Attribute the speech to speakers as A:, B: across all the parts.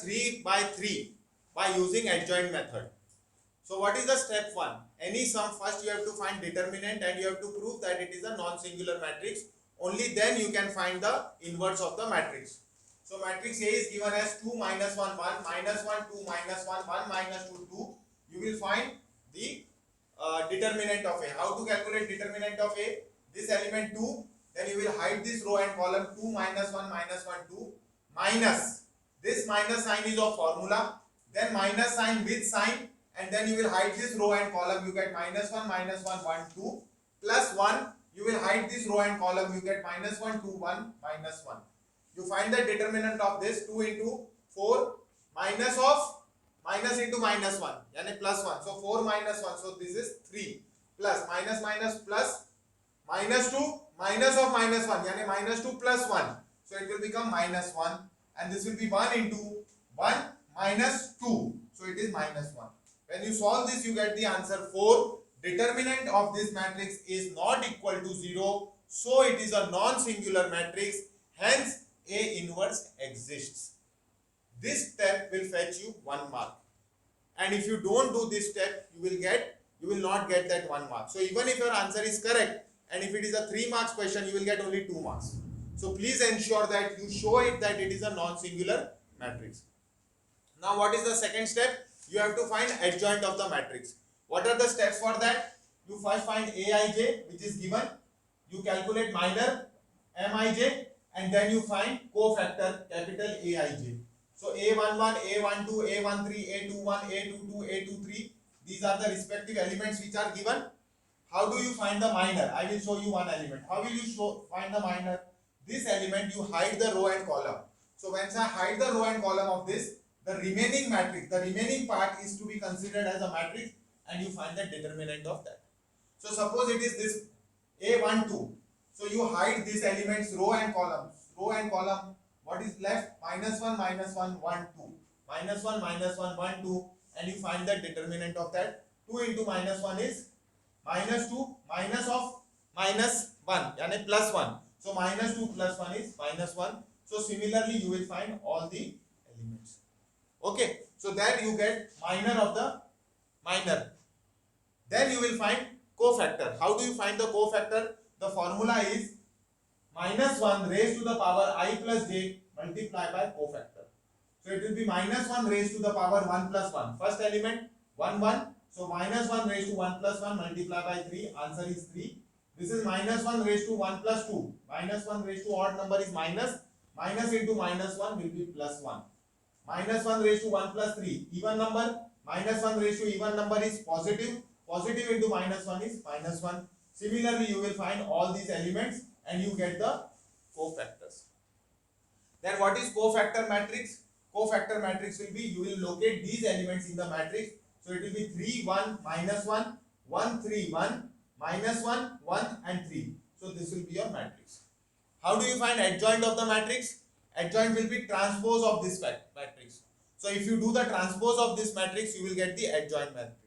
A: 3 by 3 by using adjoint method. So what is the step 1? Any sum, first you have to find determinant and you have to prove that it is a non-singular matrix. Only then you can find the inverse of the matrix. So matrix A is given as 2 minus 1 1 minus 1 2 minus 1 1 minus 2 2. You will find the determinant of A. How to calculate determinant of A? This element 2, then you will hide this row and column 2 minus 1 minus 1 2 minus, this minus sign is of formula, then minus sign with sign, and then you will hide this row and column, you get minus 1 minus 1 1 2 plus 1, you will hide this row and column, you get minus 1 2 1 minus 1. You find the determinant of this 2 into 4 minus of minus into minus 1 yani plus 1, so 4 minus 1, so this is 3 plus minus minus plus minus 2 minus of minus 1 yani minus 2 plus 1, so it will become minus 1, and this will be 1 into 1 minus 2, so it is minus 1. When you solve this, you get the answer 4. Determinant of this matrix is not equal to 0, so it is a non-singular matrix, hence A inverse exists. This step will fetch you 1 mark, and if you don't do this step, you will not get that 1 mark. So even if your answer is correct, and if it is a 3 marks question, you will get only 2 marks. So please ensure that you show it that it is a non-singular matrix. Now what is the second step? You have to find adjoint of the matrix. What are the steps for that? You first find Aij, which is given. You calculate minor Mij, and then you find cofactor capital Aij. So A11, A12, A13, A21, A22, A23. These are the respective elements which are given. How do you find the minor? I will show you one element. How will you find the minor? This element you hide the row and column. So once I hide the row and column of this, the remaining matrix, the remaining part is to be considered as a matrix, and you find the determinant of that. So suppose it is this A12. So you hide these elements row and column. Row and column, what is left? Minus 1, minus 1, 1, 2. Minus 1, minus 1, 1, 2. And you find the determinant of that. 2 into minus 1 is minus 2, minus of minus 1, yani plus 1. So minus 2 plus 1 is minus 1. So similarly, you will find all the elements. Okay, so then you get minor of the minor. Then you will find cofactor. How do you find the cofactor? The formula is minus 1 raised to the power I plus j multiplied by cofactor. So it will be minus 1 raised to the power 1 plus 1. First element 1 1. So minus 1 raised to 1 plus 1 multiplied by 3. Answer is 3. This is minus 1 raised to 1 plus 2. Minus 1 raised to odd number is minus. Minus into minus 1 will be plus 1. Minus 1 raised to 1 plus 3. Even number. Minus 1 raised to even number is positive. Positive into minus 1 is minus 1. Similarly, you will find all these elements and you get the cofactors. Then what is cofactor matrix? Cofactor matrix will be, you will locate these elements in the matrix. So it will be 3 1 minus 1 1 3 1 minus 1 1 and 3. So this will be your matrix. How do you find adjoint of the matrix? Adjoint will be transpose of this matrix. So if you do the transpose of this matrix, you will get the adjoint matrix.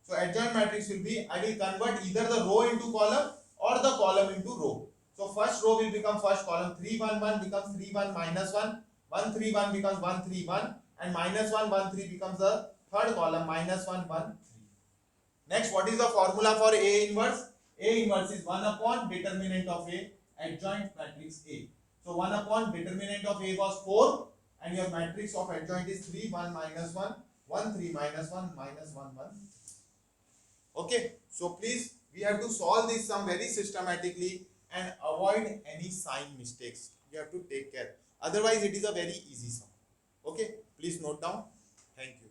A: So adjoint matrix will be, I will convert either the row into column or the column into row. So first row will become first column. 3 1 1 becomes 3 1 minus 1. 1 3 1 becomes 1 3 1, and minus 1 1 3 becomes the third column, minus 1 1 3. Next, what is the formula for A inverse? A inverse is 1 upon determinant of A, adjoint matrix A. So 1 upon determinant of A was 4, and your matrix of adjoint is 3 1 minus 1 1 3 minus 1 minus 1 1. Okay, so please, we have to solve this sum very systematically and avoid any sign mistakes. You have to take care. Otherwise, it is a very easy sum. Okay, please note down. Thank you.